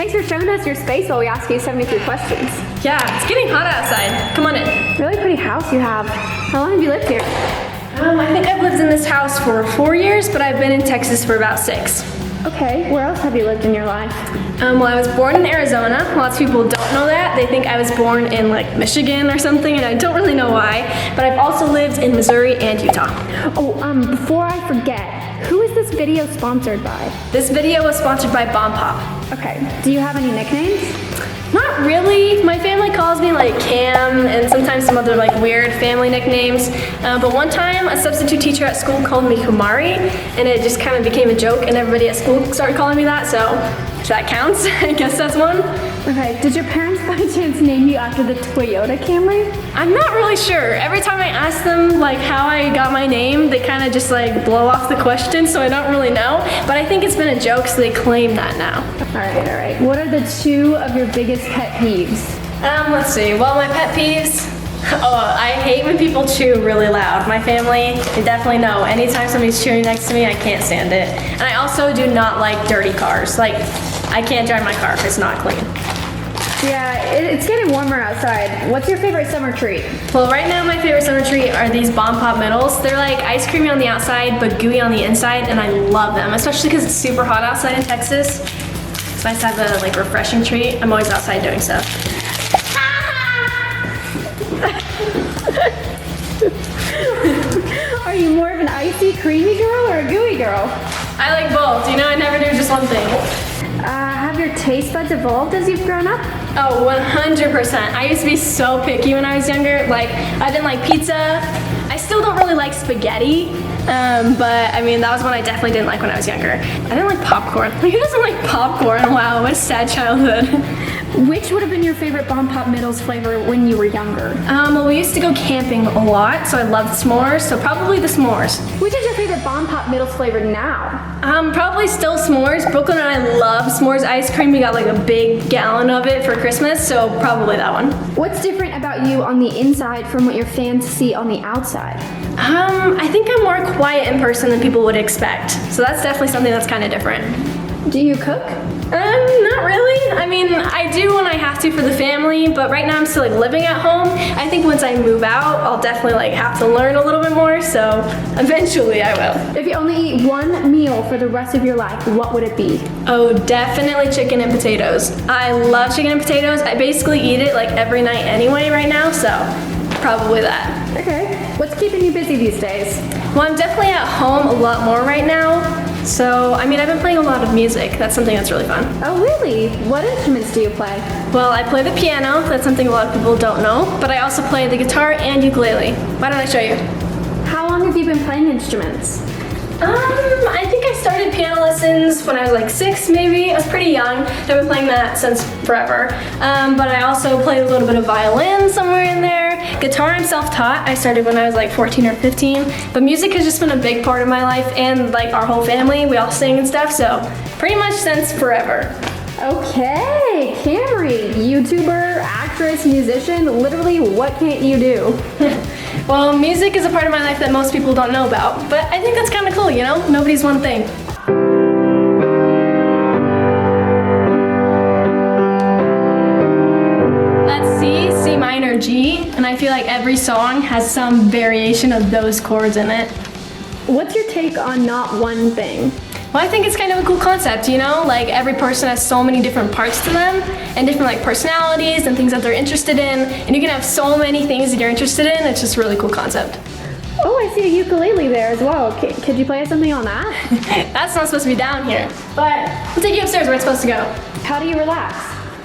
Thanks for showing us your space while we ask you 73 questions. Yeah, it's getting hot outside. Come on in. Really pretty house you have. How long have you lived here? I think I've lived in this house for 4 years, but I've been in Texas for about 6. Okay, where else have you lived in your life? Well, I was born in Arizona. Lots of people don't know that. They think I was born in like Michigan or something, and I don't really know why. But I've also lived in Missouri and Utah. Oh, before I forget, who is this video sponsored by? This video was sponsored by Bomb Pop. Okay, do you have any nicknames? Not really. My family calls me like Cam and sometimes some other like weird family nicknames. But one time a substitute teacher at school called me Kamri, and it just kind of became a joke and everybody at school started calling me that, so if that counts, I guess that's one. Okay, did your parents by chance name you after the Toyota Camry? I'm not really sure. Every time I ask them like how I got my name, they kind of just like blow off the question, so I don't really know. But I think it's been a joke, so they claim that now. All right. What are the 2 of your biggest pet peeves? Let's see. Well, my pet peeves. Oh, I hate when people chew really loud. My family, they definitely know. Anytime somebody's chewing next to me, I can't stand it. And I also do not like dirty cars. Like, I can't drive my car if it's not clean. Yeah, it's getting warmer outside. What's your favorite summer treat? Well, right now my favorite summer treat are these Bomb Pop Middles. They're like ice creamy on the outside, but gooey on the inside, and I love them, especially because it's super hot outside in Texas. It's nice to have a like refreshing treat. I'm always outside doing stuff. Are you more of an icy, creamy girl or a gooey girl? I like both, you know, I never do just one thing. Have your taste buds evolved as you've grown up? Oh, 100%. I used to be so picky when I was younger. Like, I didn't like pizza. I still don't really like spaghetti. But I mean, that was one I definitely didn't like when I was younger. I didn't like popcorn. Like, who doesn't like popcorn? Wow, what a sad childhood. Which would have been your favorite Bomb Pop Middles flavor when you were younger? Well, we used to go camping a lot, so I loved s'mores, so probably the s'mores. Which is your favorite Bomb Pop Middles flavor now? Probably still s'mores. Brooklyn and I love s'mores ice cream. We got like a big gallon of it for Christmas, so probably that one. What's different about you on the inside from what your fans see on the outside? I think I'm more quiet in person than people would expect, so that's definitely something that's kind of different. Do you cook? Not really. I mean, I do when I have to for the family, but right now I'm still like living at home. I think once I move out, I'll definitely like have to learn a little bit more, so eventually I will. If you only eat one meal for the rest of your life, what would it be? Oh, definitely chicken and potatoes. I love chicken and potatoes. I basically eat it like every night anyway right now, so probably that. Okay. What's keeping you busy these days? Well, I'm definitely at home a lot more right now. So, I mean, I've been playing a lot of music. That's something that's really fun. Oh, really? What instruments do you play? Well, I play the piano. That's something a lot of people don't know. But I also play the guitar and ukulele. Why don't I show you? How long have you been playing instruments? I think I started piano lessons when I was like 6, maybe. I was pretty young. I've been playing that since forever. But I also played a little bit of violin somewhere in there. Guitar, I'm self-taught. I started when I was like 14 or 15. But music has just been a big part of my life, and like our whole family, we all sing and stuff, so pretty much since forever. Okay, Kamri, YouTuber, actress, musician, literally what can't you do? Well, music is a part of my life that most people don't know about, but I think that's kind of cool, you know? Nobody's one thing. That's C minor, G, and I feel like every song has some variation of those chords in it. What's your take on not one thing? Well, I think it's kind of a cool concept, you know? Like, every person has so many different parts to them, and different, like, personalities and things that they're interested in, and you can have so many things that you're interested in. It's just a really cool concept. Oh, I see a ukulele there as well. Could you play us something on that? That's not supposed to be down here, but I'll take you upstairs where it's supposed to go. How do you relax?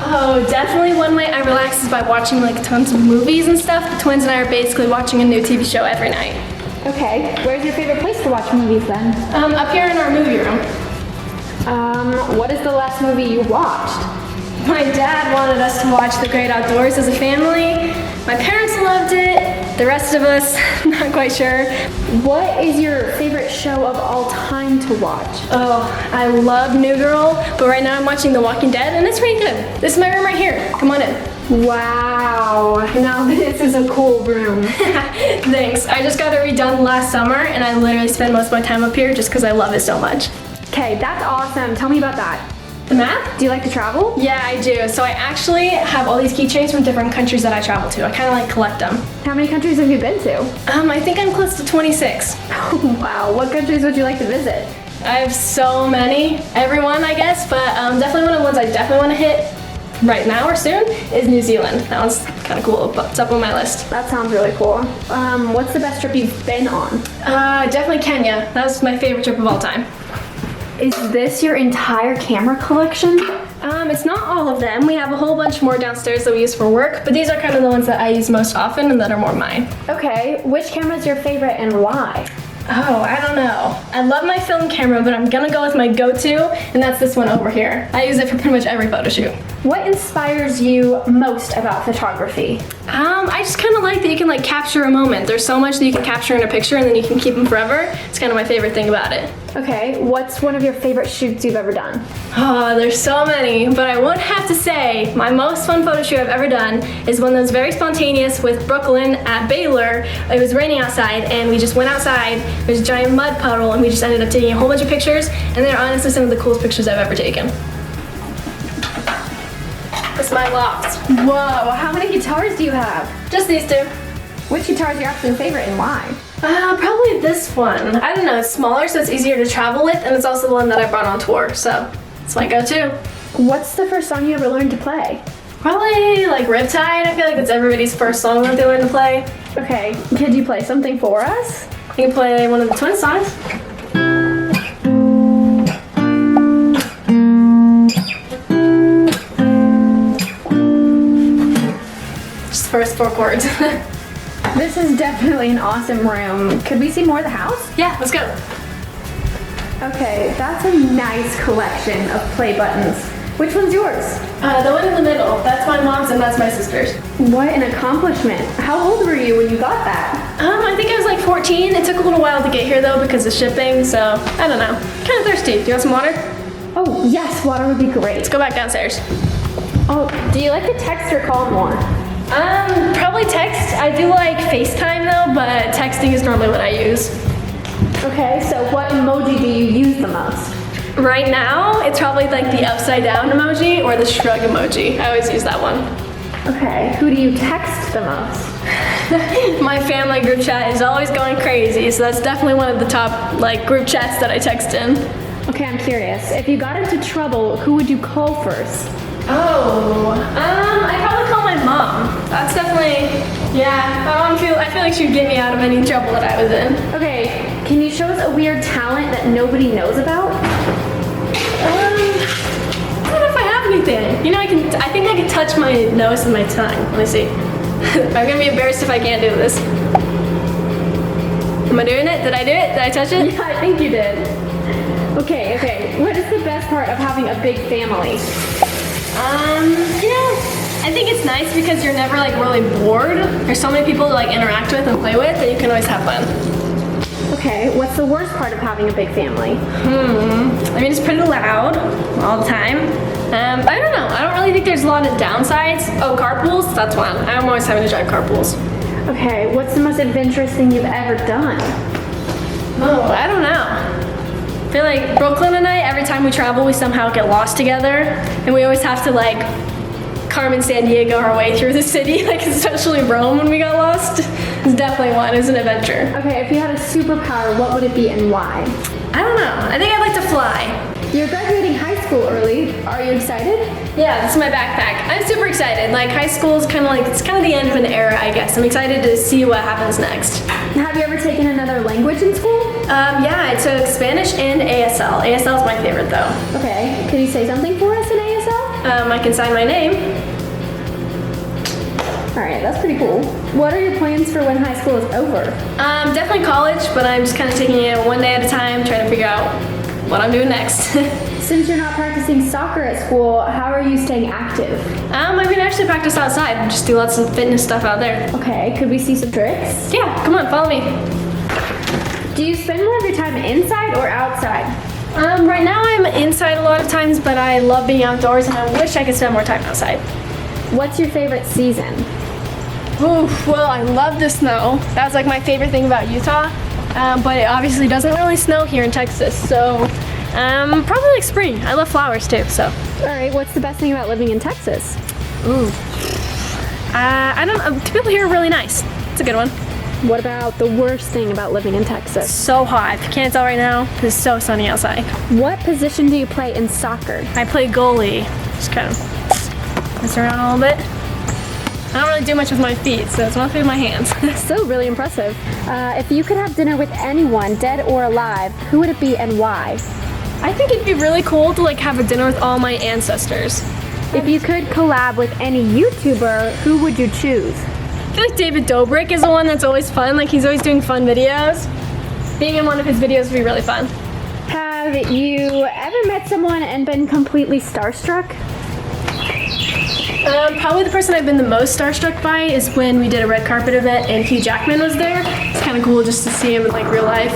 Oh, definitely one way I relax is by watching, like, tons of movies and stuff. The twins and I are basically watching a new TV show every night. Okay, where's your favorite place to watch movies then? Up here in our movie room. What is the last movie you watched? My dad wanted us to watch The Great Outdoors as a family. My parents loved it. The rest of us, not quite sure. What is your favorite show of all time to watch? Oh, I love New Girl, but right now I'm watching The Walking Dead, and it's pretty good. This is my room right here. Come on in. Wow, now this is a cool room. Thanks. I just got it redone last summer, and I literally spend most of my time up here just because I love it so much. Okay, that's awesome. Tell me about that. The map? Do you like to travel? Yeah, I do. So I actually have all these keychains from different countries that I travel to. I kind of like collect them. How many countries have you been to? I think I'm close to 26. Wow, what countries would you like to visit? I have so many. Everyone, I guess, but definitely one of the ones I definitely want to hit right now or soon is New Zealand. That one's kind of cool, but it's up on my list. That sounds really cool. What's the best trip you've been on? Definitely Kenya. That was my favorite trip of all time. Is this your entire camera collection? It's not all of them. We have a whole bunch more downstairs that we use for work, but these are kind of the ones that I use most often and that are more mine. Okay, which camera is your favorite and why? Oh, I don't know. I love my film camera, but I'm gonna go with my go-to, and that's this one over here. I use it for pretty much every photo shoot. What inspires you most about photography? I just kind of like that you can like capture a moment. There's so much that you can capture in a picture and then you can keep them forever. It's kind of my favorite thing about it. Okay, what's one of your favorite shoots you've ever done? Oh, there's so many, but I would have to say my most fun photo shoot I've ever done is one that was very spontaneous with Brooklyn at Baylor. It was raining outside and we just went outside. There's a giant mud puddle and we just ended up taking a whole bunch of pictures, and they're honestly some of the coolest pictures I've ever taken. It's my loft. Whoa, how many guitars do you have? Just these two. Which guitar is your absolute favorite and why? Probably this one. I don't know, it's smaller so it's easier to travel with, and it's also the one that I brought on tour, so it's my go-to. What's the first song you ever learned to play? Probably like Riptide. I feel like that's everybody's first song that they learn to play. Okay, could you play something for us? You can play one of the Twins songs. Just the first 4 chords. This is definitely an awesome room. Could we see more of the house? Yeah, let's go. Okay, that's a nice collection of play buttons. Which one's yours? The one in the middle. That's my mom's and that's my sister's. What an accomplishment. How old were you when you got that? I think I was like 14. It took a little while to get here though because of shipping, so I don't know. Kind of thirsty. Do you want some water? Oh, yes, water would be great. Let's go back downstairs. Oh, do you like to text or call more? Probably text. I do like FaceTime though, but texting is normally what I use. Okay, so what emoji do you use the most? Right now, it's probably like the upside down emoji or the shrug emoji. I always use that one. Okay, who do you text the most? My family group chat is always going crazy, so that's definitely one of the top like group chats that I text in. Okay, I'm curious. If you got into trouble, who would you call first? Oh, I'd probably call my mom. That's definitely, yeah, my mom I feel like she'd get me out of any trouble that I was in. Okay, can you show us a weird talent that nobody knows about? I don't know if I have anything. You know, I think I can touch my nose and my tongue. Let me see. I'm gonna be embarrassed if I can't do this. Am I doing it? Did I do it? Did I touch it? Yeah, I think you did. Okay. What is the best part of having a big family? I think it's nice because you're never like really bored. There's so many people to like interact with and play with that you can always have fun. Okay, what's the worst part of having a big family? I mean, it's pretty loud all the time. I don't know. I don't really think there's a lot of downsides. Oh, carpools? That's one. I'm always having to drive carpools. Okay, what's the most adventurous thing you've ever done? Oh, I don't know. I feel like Brooklyn and I, every time we travel, we somehow get lost together. And we always have to like Carmen San Diego our way through the city, like especially Rome when we got lost. It's definitely one. It was an adventure. Okay, if you had a superpower, what would it be and why? I don't know. I think I'd like to fly. You're graduating high school early. Are you excited? Yeah, this is my backpack. I'm super excited. Like high school is kind of like, it's kind of the end of an era, I guess. I'm excited to see what happens next. Have you ever taken another language in school? Yeah, I took Spanish and ASL. ASL is my favorite though. Okay, can you say something for us in ASL? I can sign my name. Alright, that's pretty cool. What are your plans for when high school is over? Definitely college, but I'm just kind of taking it one day at a time, trying to figure out what I'm doing next. Since you're not practicing soccer at school, how are you staying active? I mean, actually practice outside and just do lots of fitness stuff out there. Okay, could we see some tricks? Yeah, come on, follow me. Do you spend more of your time inside or outside? Right now I'm inside a lot of times, but I love being outdoors and I wish I could spend more time outside. What's your favorite season? Oof, well, I love the snow. That's like my favorite thing about Utah. But it obviously doesn't really snow here in Texas, so Probably like spring. I love flowers too, so. All right, what's the best thing about living in Texas? Ooh. I don't know. People here are really nice. It's a good one. What about the worst thing about living in Texas? So hot. If you can't tell right now, it's so sunny outside. What position do you play in soccer? I play goalie. Just kind of mess around a little bit. I don't really do much with my feet, so it's mostly with my hands. Still really impressive. If you could have dinner with anyone, dead or alive, who would it be and why? I think it'd be really cool to like have a dinner with all my ancestors. If you could collab with any YouTuber, who would you choose? I feel like David Dobrik is the one that's always fun. Like he's always doing fun videos. Being in one of his videos would be really fun. Have you ever met someone and been completely starstruck? Probably the person I've been the most starstruck by is when we did a red carpet event and Hugh Jackman was there. It's kind of cool just to see him in like real life.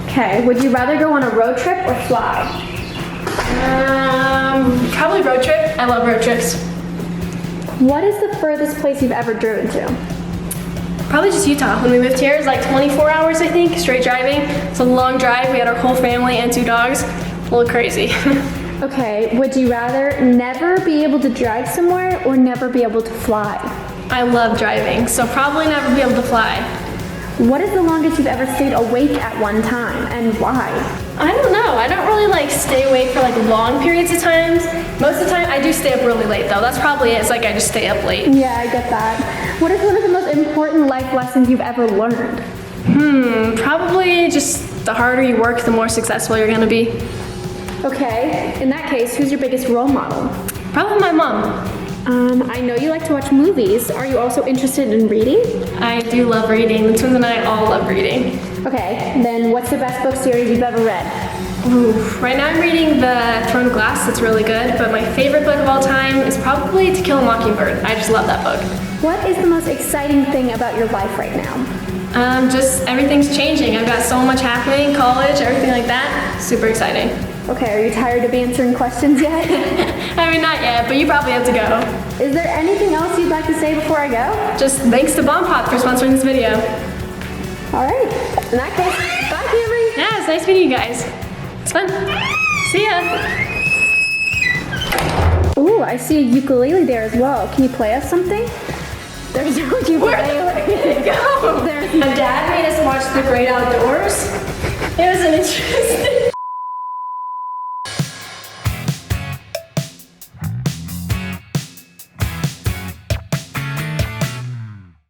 Okay, would you rather go on a road trip or fly? Probably road trip. I love road trips. What is the furthest place you've ever driven to? Probably just Utah. When we moved here, it was like 24 hours, I think, straight driving. It's a long drive. We had our whole family and 2 dogs. A little crazy. Okay, would you rather never be able to drive somewhere or never be able to fly? I love driving, so probably never be able to fly. What is the longest you've ever stayed awake at one time and why? I don't know. I don't really like stay awake for like long periods of times. Most of the time, I do stay up really late though. That's probably it. It's like I just stay up late. Yeah, I get that. What is one of the most important life lessons you've ever learned? Probably just the harder you work, the more successful you're gonna be. Okay, in that case, who's your biggest role model? Probably my mom. I know you like to watch movies. Are you also interested in reading? I do love reading. The twins and I all love reading. Okay, then what's the best book series you've ever read? Ooh, right now I'm reading The Throne of Glass. It's really good, but my favorite book of all time is probably To Kill a Mockingbird. I just love that book. What is the most exciting thing about your life right now? Just everything's changing. I've got so much happening, college, everything like that. Super exciting. Okay, are you tired of answering questions yet? I mean, not yet, but you probably have to go. Is there anything else you'd like to say before I go? Just thanks to Bomb Pop for sponsoring this video. All right, in that case, bye Kamri. Yeah, it's nice meeting you guys. It's fun. See ya. Ooh, I see a ukulele there as well. Can you play us something? There's no ukulele. Where did it go? There's My dad made us watch The Great Outdoors. It was an interesting